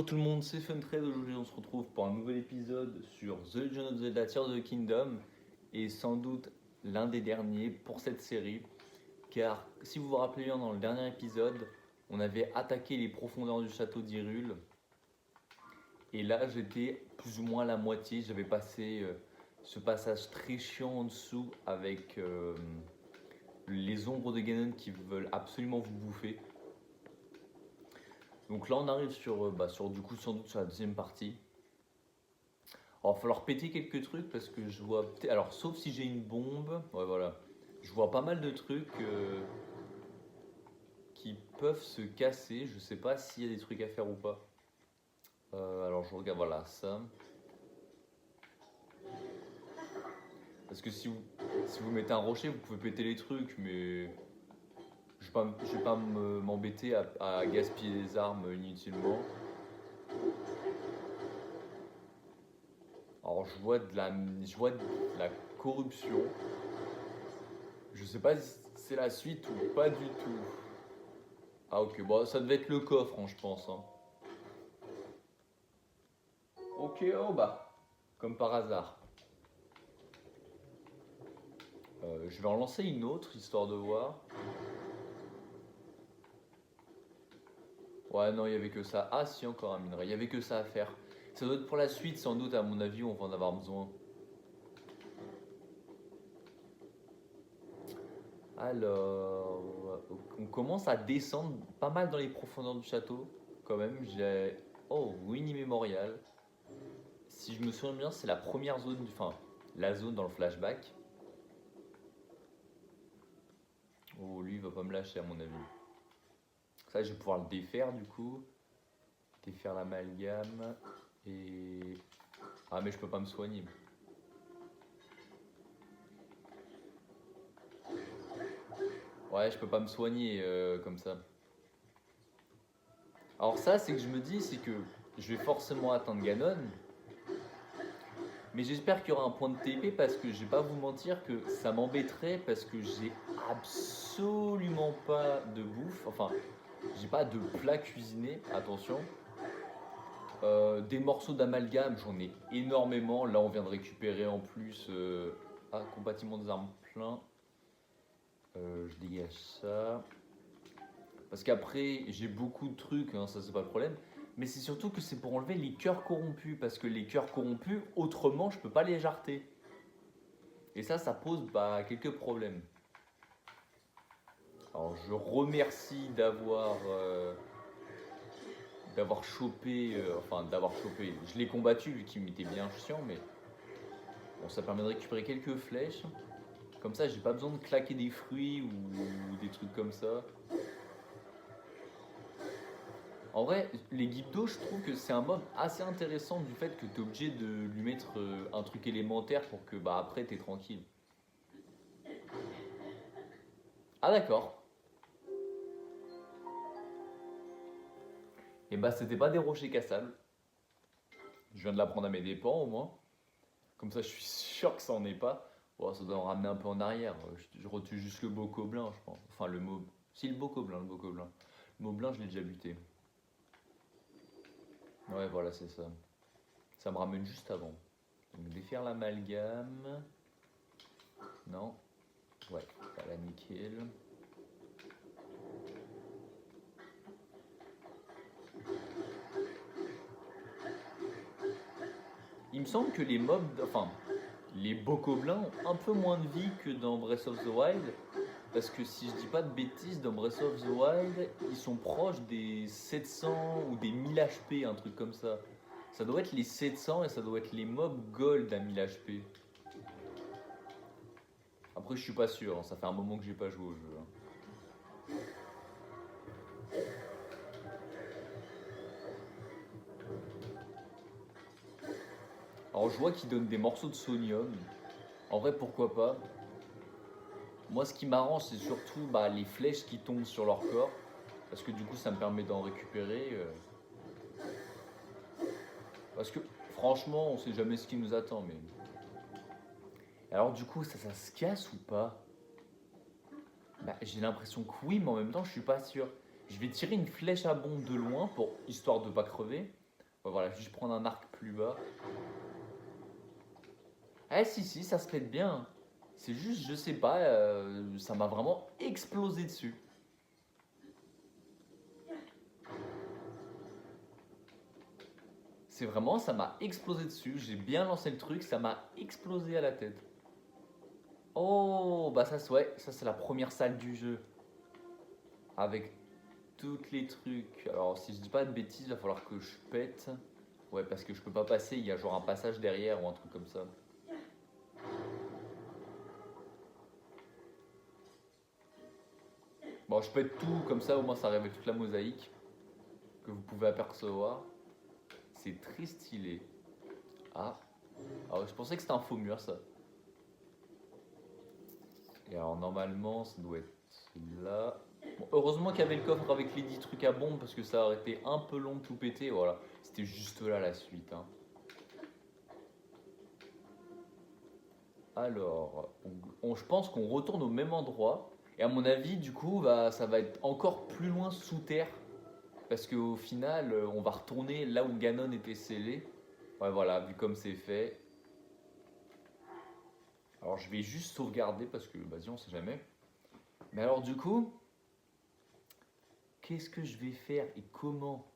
tout le monde, c'est Funtrade. Aujourd'hui, on se retrouve pour un nouvel épisode sur The Legend of Zelda Tears of the Kingdom et sans doute l'un des derniers pour cette série. Car si vous vous rappelez bien, dans le dernier épisode, on avait attaqué les profondeurs du château d'Hyrule et là, j'étais plus ou moins à la moitié. J'avais passé ce passage très chiant en dessous avec les ombres de Ganon qui veulent absolument vous bouffer. Donc là, on arrive sur du coup, sans doute sur la deuxième partie. Alors, il va falloir péter quelques trucs parce que je vois. Alors, sauf si j'ai une bombe. Ouais, voilà. Je vois pas mal de trucs qui peuvent se casser. Je sais pas s'il y a des trucs à faire ou pas. Alors, je regarde, voilà, ça. Parce que si vous mettez un rocher, vous pouvez péter les trucs, mais je vais pas m'embêter à gaspiller les armes inutilement. Alors, je vois de la corruption. Je sais pas si c'est la suite ou pas du tout. Ah ok, bon ça devait être le coffre, hein, je pense. Hein. Ok, oh bah, comme par hasard. Je vais en lancer une autre, histoire de voir. Ouais, non, il y avait que ça. Ah si, encore un minerai, il y avait que ça à faire. Ça doit être pour la suite, sans doute, à mon avis, on va en avoir besoin. Alors, on commence à descendre pas mal dans les profondeurs du château, quand même. J'ai... Oh, Winnie Memorial. Si je me souviens bien, c'est la première zone, enfin, la zone dans le flashback. Oh, lui, il va pas me lâcher, à mon avis. Ça, je vais pouvoir le défaire, du coup. Défaire l'amalgame. Et... Ah, mais je peux pas me soigner. Ouais, je peux pas me soigner comme ça. Alors ça, c'est que je me dis, c'est que je vais forcément atteindre Ganon. Mais j'espère qu'il y aura un point de TP parce que je vais pas vous mentir que ça m'embêterait parce que j'ai absolument pas de bouffe. Enfin, j'ai pas de plat cuisiné, attention. Des morceaux d'amalgame, j'en ai énormément. Là, on vient de récupérer en plus compartiment des armes plein. Je dégage ça. Parce qu'après, j'ai beaucoup de trucs, hein, ça c'est pas le problème. Mais c'est surtout que c'est pour enlever les cœurs corrompus. Parce que les cœurs corrompus, autrement, je peux pas les jarter. Et ça pose quelques problèmes. Alors je remercie d'avoir chopé, d'avoir chopé. Je l'ai combattu vu qu'il m'était bien chiant, mais bon, ça permet de récupérer quelques flèches. Comme ça, j'ai pas besoin de claquer des fruits ou des trucs comme ça. En vrai, les Gyptos, je trouve que c'est un mob assez intéressant du fait que tu es obligé de lui mettre un truc élémentaire pour que après t'es tranquille. Ah d'accord. Et c'était pas des rochers cassables. Je viens de l'apprendre à mes dépens au moins. Comme ça je suis sûr que ça en est pas. Bon, ça doit en ramener un peu en arrière. Je retue juste le bocoblin, je pense. Enfin le mob. Si le bocoblin, le bocoblin. Le moblin, je l'ai déjà buté. Ouais, voilà, c'est ça. Ça me ramène juste avant. Donc défaire l'amalgame. Non. Ouais, pas la nickel. Il me semble que les bocoblins ont un peu moins de vie que dans Breath of the Wild. Parce que si je dis pas de bêtises, dans Breath of the Wild, ils sont proches des 700 ou des 1000 HP, un truc comme ça. Ça doit être les 700 et ça doit être les mobs gold à 1000 HP. Après, je suis pas sûr, hein, ça fait un moment que j'ai pas joué au jeu. Hein. Alors, je vois qu'ils donnent des morceaux de sonium. En vrai, pourquoi pas. Moi, ce qui m'arrange, c'est surtout les flèches qui tombent sur leur corps. Parce que du coup, ça me permet d'en récupérer. Parce que franchement, on sait jamais ce qui nous attend. Mais alors, du coup, ça se casse ou pas? J'ai l'impression que oui, mais en même temps, je suis pas sûr. Je vais tirer une flèche à bombe de loin, histoire de pas crever. Voilà, juste prendre un arc plus bas. Eh si, ça se pète bien. C'est juste, je sais pas, ça m'a vraiment explosé dessus. C'est vraiment, ça m'a explosé dessus. J'ai bien lancé le truc, ça m'a explosé à la tête. Oh, bah ça, ouais, ça c'est la première salle du jeu. Avec toutes les trucs. Alors, si je dis pas de bêtises, il va falloir que je pète. Ouais, parce que je peux pas passer, il y a genre un passage derrière ou un truc comme ça. Bon, je pète tout, comme ça au moins ça révèle toute la mosaïque que vous pouvez apercevoir. C'est très stylé. Ah, je pensais que c'était un faux mur ça. Et alors normalement ça doit être là. Bon, heureusement qu'il y avait le coffre avec les 10 trucs à bombe parce que ça aurait été un peu long de tout péter. Voilà, c'était juste là la suite. Hein. Alors, je pense qu'on retourne au même endroit. Et à mon avis, du coup, ça va être encore plus loin sous terre. Parce qu'au final, on va retourner là où Ganon était scellé. Ouais, voilà, vu comme c'est fait. Alors, je vais juste sauvegarder parce que, vas-y, on sait jamais. Mais alors, du coup, qu'est-ce que je vais faire et comment?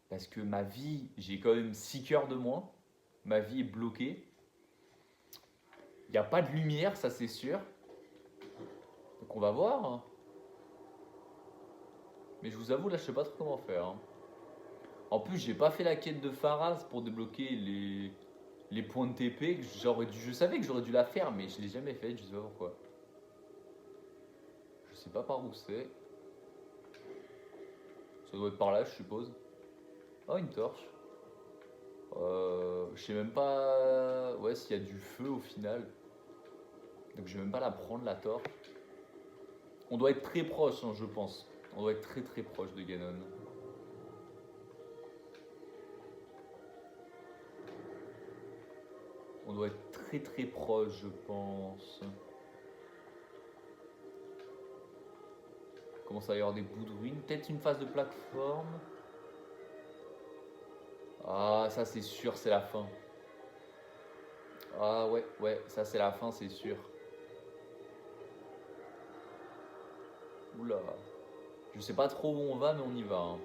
Parce que ma vie, j'ai quand même 6 cœurs de moins. Ma vie est bloquée. Il n'y a pas de lumière, ça c'est sûr. Donc on va voir. Hein. Mais je vous avoue, là, je sais pas trop comment faire. Hein. En plus, j'ai pas fait la quête de Pharas pour débloquer les points de TP. Je savais que j'aurais dû la faire, mais je l'ai jamais fait, je sais pas pourquoi. Je sais pas par où c'est. Ça doit être par là, je suppose. Oh, une torche. Je sais même pas ouais, s'il y a du feu au final. Donc je vais même pas la prendre, la torche. On doit être très proche, hein, je pense. On doit être très très proche de Ganon. On doit être très très proche, je pense. Commence à y avoir des bouts de ruines. Peut-être une phase de plateforme. Ah, ça c'est sûr, c'est la fin. Ah ouais, ça c'est la fin, c'est sûr. Oula. Je sais pas trop où on va, mais on y va. Hein.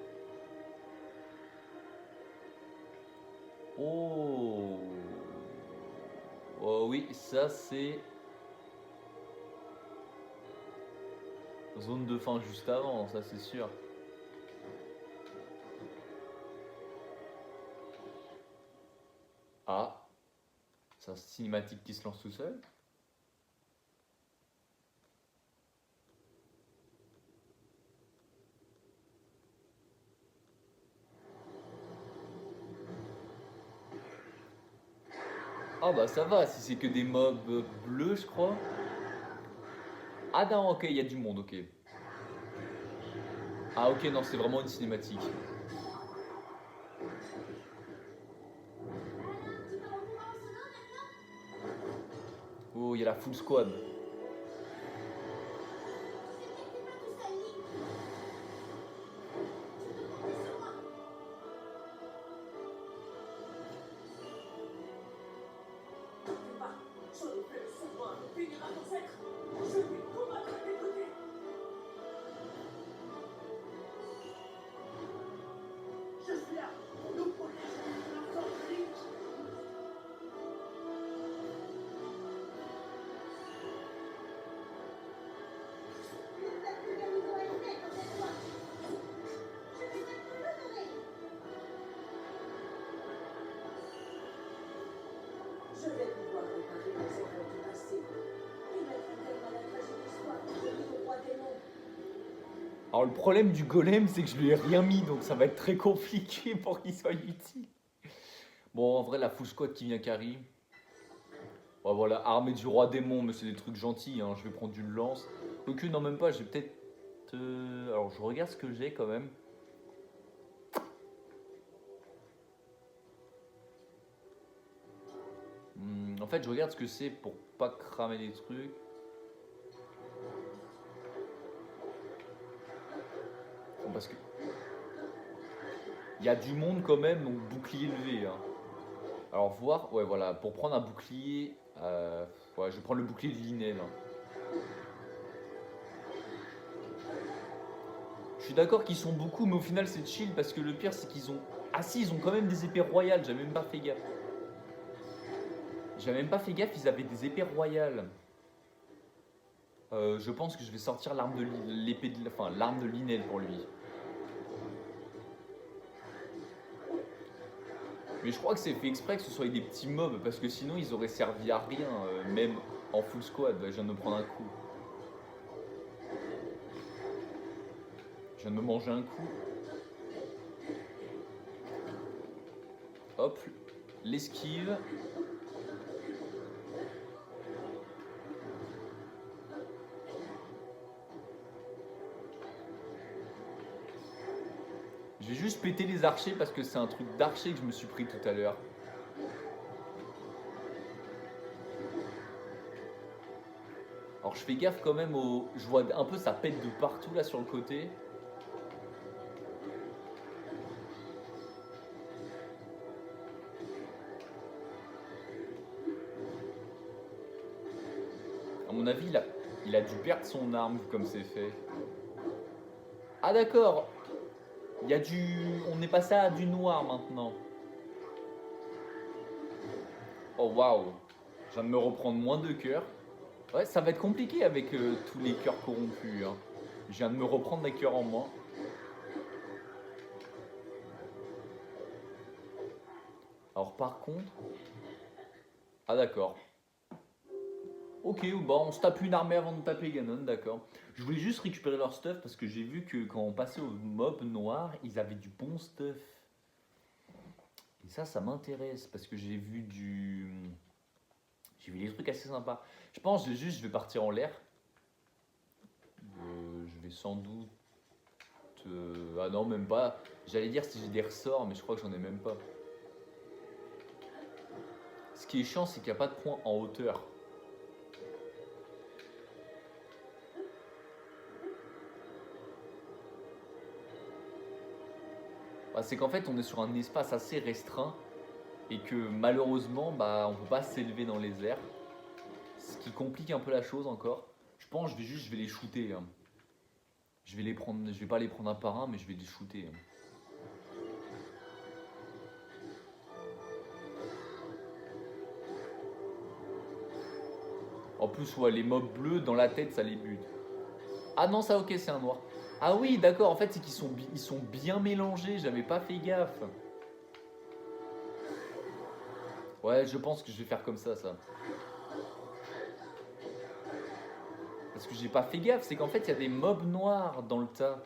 Oh. Oh oui, ça c'est zone de fin juste avant, ça c'est sûr. Ah, c'est un cinématique qui se lance tout seul. Ah bah ça va, si c'est que des mobs bleus, je crois. Ah non, ok, il y a du monde, ok. Ah ok, non, c'est vraiment une cinématique. Oh, il y a la full squad. Je vais pouvoir réparer les erreurs du passé et mettre un terme à la tragique histoire de l'île roi démon. Alors le problème du golem, c'est que je lui ai rien mis, donc ça va être très compliqué pour qu'il soit utile. Bon, en vrai, la full squad qui vient carry. Bon, voilà, armée du roi démon, mais c'est des trucs gentils, hein. Je vais prendre une lance. Ok, non, même pas, j'ai peut-être... Alors, je regarde ce que j'ai quand même. En fait, je regarde ce que c'est pour pas cramer des trucs. Bon, parce que Il y a du monde quand même, donc bouclier levé. Hein. Alors voir, ouais voilà, pour prendre un bouclier, ouais, je vais prendre le bouclier de Linel. Hein. Je suis d'accord qu'ils sont beaucoup, mais au final c'est chill parce que le pire c'est qu'ils ont... Ah si, ils ont quand même des épées royales, j'avais même pas fait gaffe. J'avais même pas fait gaffe, ils avaient des épées royales. Je pense que je vais sortir l'arme de l'épée de... Enfin, l'arme de Linel pour lui. Mais je crois que c'est fait exprès que ce soit des petits mobs, parce que sinon ils auraient servi à rien, même en full squad. Je viens de me prendre un coup. Je viens de me manger un coup. Hop, l'esquive. Je vais juste péter les archers parce que c'est un truc d'archer que je me suis pris tout à l'heure. Alors je fais gaffe quand même au... Je vois un peu ça pète de partout là sur le côté. À mon avis, il a dû perdre son arme comme c'est fait. Ah d'accord. Il y a du... On est passé à du noir maintenant. Oh waouh. Je viens de me reprendre moins de cœurs. Ouais, ça va être compliqué avec tous les cœurs corrompus. Hein. Je viens de me reprendre des cœurs en moins. Alors par contre... Ah d'accord. Ok, bon, on se tape une armée avant de taper Ganon, d'accord. Je voulais juste récupérer leur stuff parce que j'ai vu que quand on passait au mob noir, ils avaient du bon stuff. Et ça m'intéresse parce que j'ai vu du... J'ai vu des trucs assez sympas. Je pense que juste je vais partir en l'air. Je vais sans doute... Ah non, même pas. J'allais dire si j'ai des ressorts, mais je crois que j'en ai même pas. Ce qui est chiant, c'est qu'il n'y a pas de point en hauteur. Bah, c'est qu'en fait, on est sur un espace assez restreint et que malheureusement, bah, on peut pas s'élever dans les airs. Ce qui complique un peu la chose encore. Je pense que je vais les shooter. Hein. Je vais les prendre, je vais pas les prendre un par un, mais je vais les shooter. Hein. En plus, ouais, les mobs bleus, dans la tête, ça les bute. Ah non, ça ok, c'est un noir. Ah oui, d'accord, en fait, c'est qu'ils ils sont bien mélangés, j'avais pas fait gaffe. Ouais, je pense que je vais faire comme ça. Parce que j'ai pas fait gaffe, c'est qu'en fait, il y a des mobs noirs dans le tas.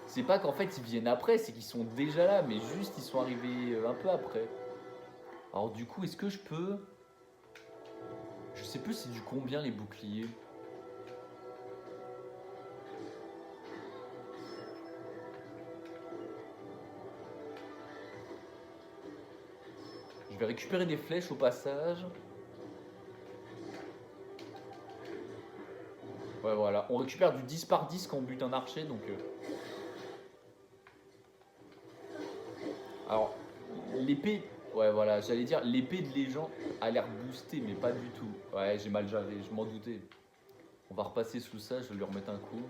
C'est pas qu'en fait, ils viennent après, c'est qu'ils sont déjà là, mais juste, ils sont arrivés un peu après. Alors du coup, est-ce que je peux... Je sais plus c'est du combien les boucliers. Je vais récupérer des flèches au passage. Ouais, voilà. On récupère du 10 par 10 quand on bute un archer, donc... Alors, l'épée... Ouais, voilà, j'allais dire, l'épée de légende a l'air boostée, mais pas du tout. Ouais, j'ai mal géré, je m'en doutais. On va repasser sous ça, je vais lui remettre un coup.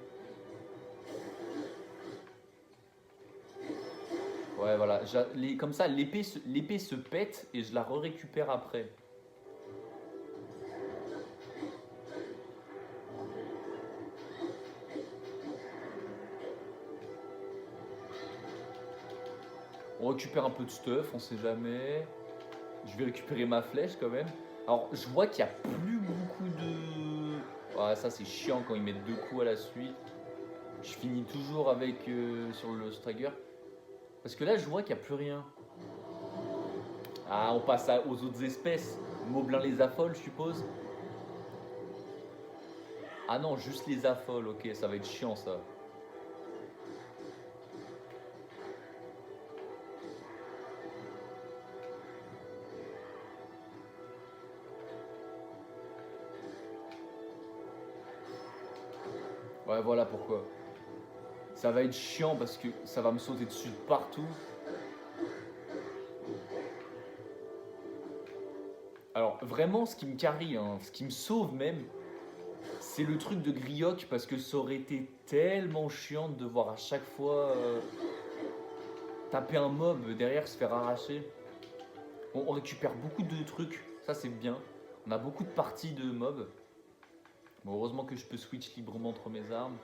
Ouais, voilà. Comme ça, l'épée se pète et je la récupère après. On récupère un peu de stuff, on sait jamais. Je vais récupérer ma flèche quand même. Alors, je vois qu'il n'y a plus beaucoup de... Ouais, ça c'est chiant quand ils mettent 2 coups à la suite. Je finis toujours avec sur le Stagger. Parce que là, je vois qu'il n'y a plus rien. Ah, on passe aux autres espèces. Moblin les affole, je suppose. Ah non, juste les affoles, ok, ça va être chiant ça. Ouais, voilà pourquoi. Ça va être chiant parce que ça va me sauter dessus de partout. Alors vraiment, ce qui me carry, hein, ce qui me sauve même, c'est le truc de Grioc parce que ça aurait été tellement chiant de devoir à chaque fois taper un mob derrière se faire arracher. On récupère beaucoup de trucs, ça c'est bien. On a beaucoup de parties de mobs. Bon, heureusement que je peux switch librement entre mes armes.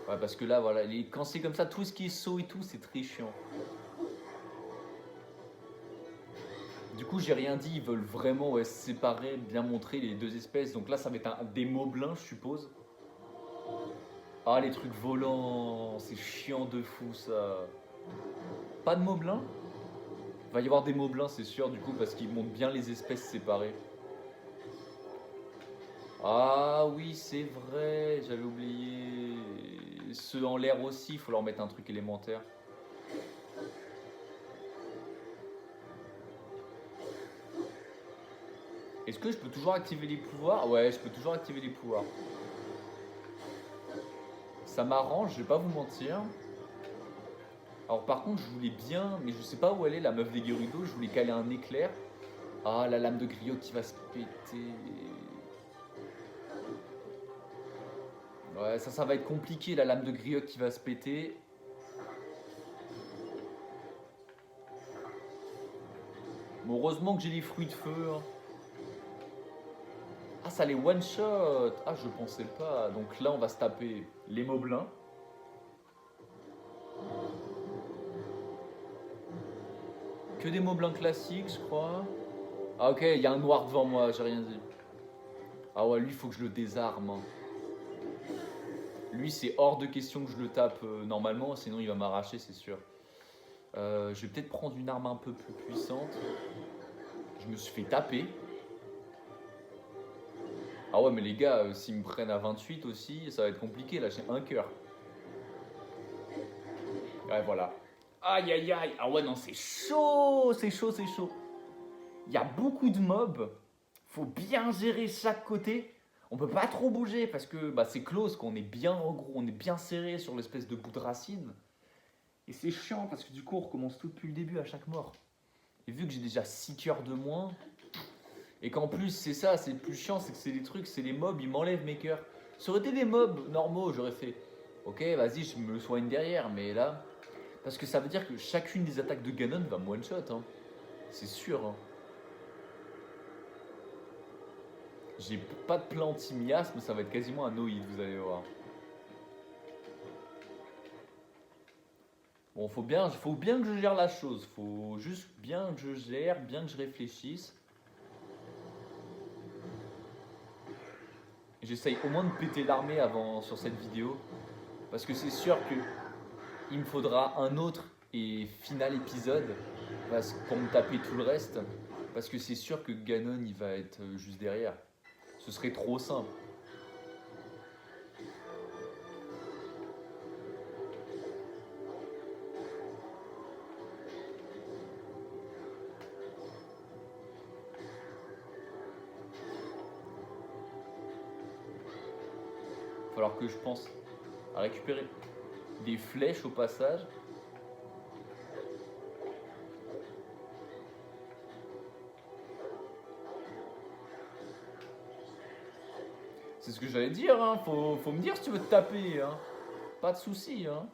Ouais, parce que là, voilà, quand c'est comme ça, tout ce qui est saut et tout, c'est très chiant. Du coup, j'ai rien dit, ils veulent vraiment se séparer, bien montrer les deux espèces. Donc là, ça va être des moblins, je suppose. Ah, les trucs volants, c'est chiant de fou ça. Pas de moblins? Il va y avoir des moblins, c'est sûr, du coup, parce qu'ils montrent bien les espèces séparées. Ah oui, c'est vrai, j'avais oublié. Ceux en l'air aussi, il faut leur mettre un truc élémentaire. Est-ce que je peux toujours activer les pouvoirs? Ouais, je peux toujours activer les pouvoirs. Ça m'arrange, je vais pas vous mentir. Alors par contre, je voulais bien, mais je sais pas où elle est, la meuf des Gerudo, je voulais caler un éclair. Ah, la lame de Griot qui va se péter. Ouais, ça va être compliqué, la lame de Griot qui va se péter. Bon, heureusement que j'ai les fruits de feu. Hein. Ah, ça les one-shot. Ah, je pensais pas. Donc là, on va se taper les moblins. Que des moblins classiques, je crois. Ah, ok, il y a un noir devant moi, j'ai rien dit. Ah ouais, lui, il faut que je le désarme. Hein. Lui, c'est hors de question que je le tape normalement, sinon il va m'arracher, c'est sûr. Je vais peut-être prendre une arme un peu plus puissante. Je me suis fait taper. Ah ouais, mais les gars, s'ils me prennent à 28 aussi, ça va être compliqué. Là, j'ai un cœur. Ouais, voilà. Aïe, aïe, aïe. Ah ouais, non, c'est chaud, c'est chaud, c'est chaud. Il y a beaucoup de mobs. Faut bien gérer chaque côté. On peut pas trop bouger parce que bah, c'est close, qu'on est bien en gros, on est bien serré sur l'espèce de bout de racine. Et c'est chiant parce que du coup, on recommence tout depuis le début à chaque mort. Et vu que j'ai déjà 6 cœurs de moins, et qu'en plus, c'est ça, c'est le plus chiant, c'est que c'est des trucs, c'est les mobs, ils m'enlèvent mes cœurs. Ça aurait été des mobs normaux, j'aurais fait ok, vas-y, je me le soigne derrière, mais là, parce que ça veut dire que chacune des attaques de Ganon va me one-shot, hein. C'est sûr. Hein. J'ai pas de plan anti-miasme, ça va être quasiment un no-hit, vous allez voir. Bon, faut bien que je gère la chose, faut juste bien que je gère, bien que je réfléchisse. J'essaye au moins de péter l'armée avant sur cette vidéo, parce que c'est sûr que il me faudra un autre et final épisode pour me taper tout le reste, parce que c'est sûr que Ganon il va être juste derrière. Ce serait trop simple. Il va falloir que je pense à récupérer des flèches au passage. C'est ce que j'allais dire, hein. Faut me dire si tu veux te taper, hein. Pas de soucis, hein.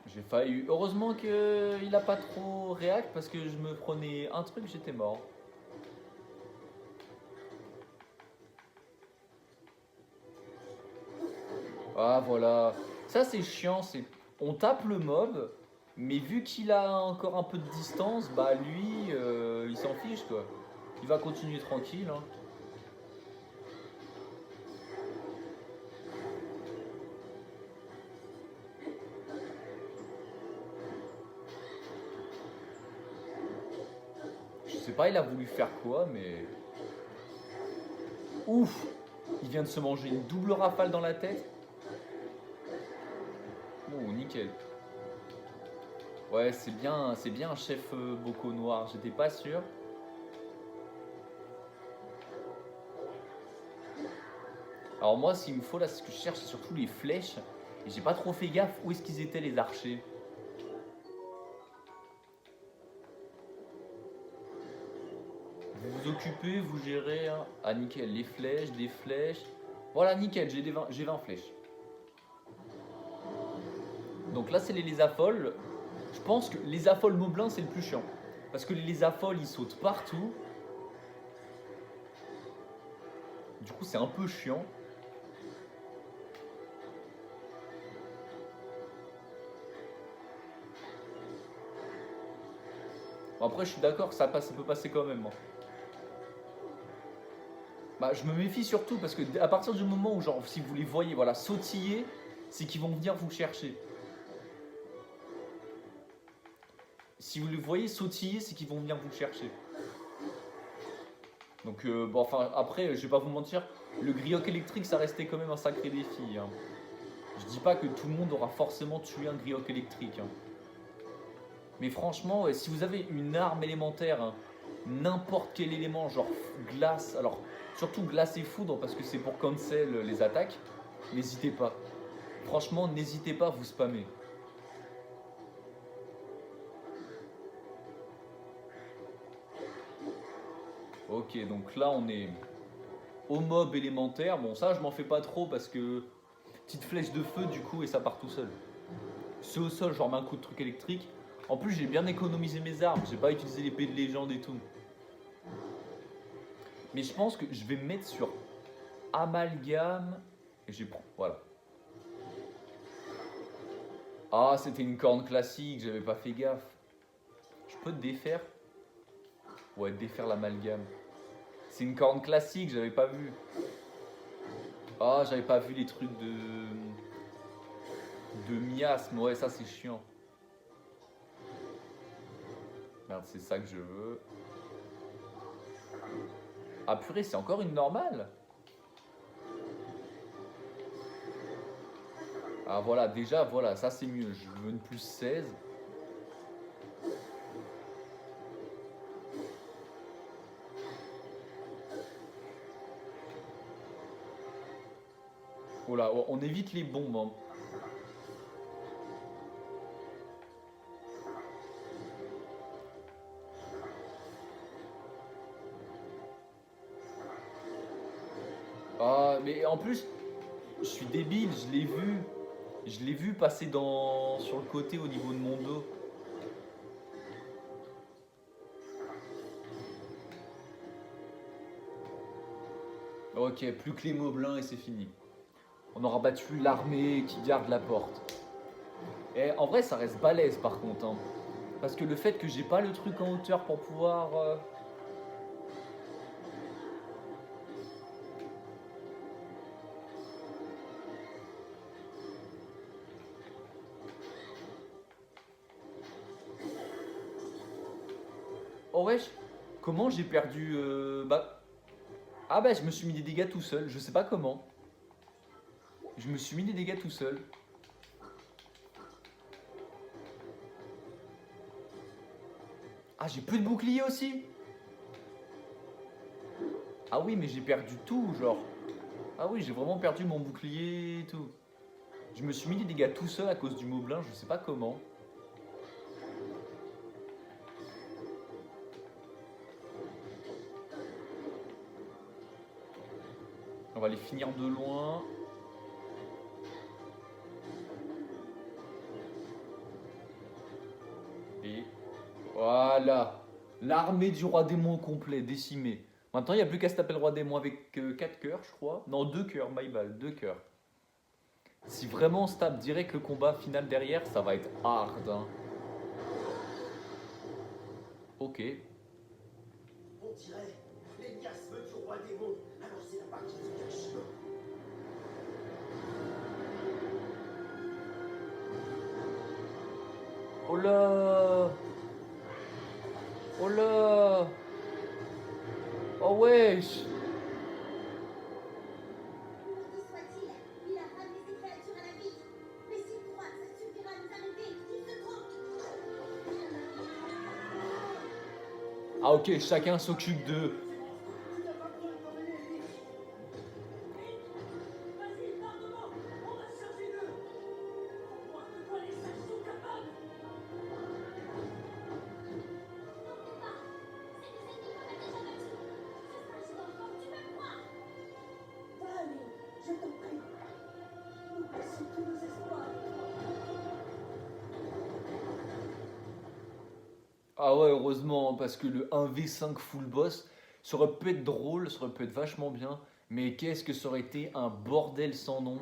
J'ai failli. Heureusement qu'il a pas trop réact parce que je me prenais un truc, j'étais mort. Ah voilà. Ça c'est chiant, c'est. On tape le mob, mais vu qu'il a encore un peu de distance, bah lui, il s'en fiche quoi. Il va continuer tranquille. Hein. Je sais pas, il a voulu faire quoi, mais. Ouf! Il vient de se manger une double rafale dans la tête. Oh, nickel. Ouais, c'est bien un chef Boko noir, j'étais pas sûr. Alors moi, ce qu'il me faut là, ce que je cherche, c'est surtout les flèches. Et j'ai pas trop fait gaffe où est-ce qu'ils étaient les archers. Vous vous occupez, vous gérez. Hein. Ah nickel, les flèches, des flèches. Voilà, nickel, j'ai 20 flèches. Donc là, c'est les lézapholes. Je pense que les lézapholes moblins, c'est le plus chiant. Parce que les lézapholes, ils sautent partout. Du coup, c'est un peu chiant. Bon, après, je suis d'accord que ça peut passer quand même. Hein. Bah, je me méfie surtout parce que à partir du moment où, genre, si vous les voyez, voilà, sautiller, c'est qu'ils vont venir vous chercher. Si vous les voyez sautiller, c'est qu'ils vont venir vous chercher. Donc, bon, enfin, après, je vais pas vous mentir, le grioc électrique, ça restait quand même un sacré défi. Hein. Je dis pas que tout le monde aura forcément tué un grioc électrique. Hein. Mais franchement, ouais, si vous avez une arme élémentaire, hein, n'importe quel élément, genre glace, alors surtout glace et foudre, parce que c'est pour cancel les attaques, n'hésitez pas. Franchement, n'hésitez pas à vous spammer. Ok, donc là on est au mob élémentaire. Bon, ça je m'en fais pas trop parce que petite flèche de feu du coup et ça part tout seul. Ceux au sol, je leur mets un coup de truc électrique. En plus, j'ai bien économisé mes armes. J'ai pas utilisé l'épée de légende et tout. Mais je pense que je vais me mettre sur amalgame. Et je vais prendre. Voilà. Ah, c'était une corne classique. J'avais pas fait gaffe. Je peux te défaire? Ouais, défaire l'amalgame. C'est une corne classique. J'avais pas vu. Ah, j'avais pas vu les trucs de miasme. Ouais, ça c'est chiant. Merde, c'est ça que je veux. Ah purée, c'est encore une normale. Ah voilà, déjà, voilà, ça c'est mieux. Je veux une plus 16. Oh là, on évite les bombes. Hein. Ah, mais en plus, je suis débile, je l'ai vu. Je l'ai vu passer sur le côté au niveau de mon dos. Ok, plus que les moblins et c'est fini. On aura battu l'armée qui garde la porte. Et en vrai, ça reste balèze par contre. Hein. Parce que le fait que j'ai pas le truc en hauteur pour pouvoir... Oh wesh, comment j'ai perdu... Bah... Ah bah je me suis mis des dégâts tout seul, je sais pas comment. Je me suis mis des dégâts tout seul. Ah j'ai plus de bouclier aussi. Ah oui mais j'ai perdu tout genre. Ah oui j'ai vraiment perdu mon bouclier et tout. Je me suis mis des dégâts tout seul à cause du moblin, je sais pas comment. On va les finir de loin. Et voilà. L'armée du roi démon complet, décimée. Maintenant, il n'y a plus qu'à se taper le roi démon avec 4 cœurs, je crois. Non, 2 cœurs, my bad, 2 cœurs. Si vraiment on se tape direct le combat final derrière, ça va être hard. Hein. Ok. On dirait les miasmes du roi démon. Alors c'est la partie du cache. Oh là! Oh là! Oh wesh! Maudit soit-il, il a ramené ces créatures à la vie. Mais s'il croit que ça suffira à nous arrêter, il se trompe. Ah ok, chacun s'occupe de... Ah ouais, heureusement, parce que le 1v5 full boss, ça aurait pu être drôle, ça aurait pu être vachement bien, mais qu'est-ce que ça aurait été un bordel sans nom.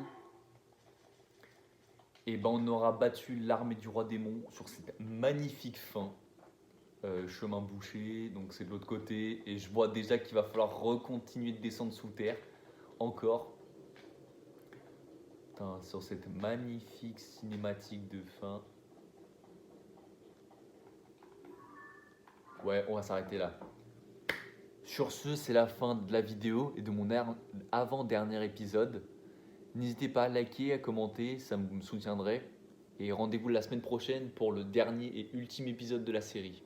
Et ben on aura battu l'armée du roi démon sur cette magnifique fin. Chemin bouché, donc c'est de l'autre côté, et je vois déjà qu'il va falloir recontinuer de descendre sous terre, encore. Putain, sur cette magnifique cinématique de fin. Ouais, on va s'arrêter là. Sur ce, c'est la fin de la vidéo et de mon avant-dernier épisode. N'hésitez pas à liker, à commenter, ça me soutiendrait. Et rendez-vous la semaine prochaine pour le dernier et ultime épisode de la série.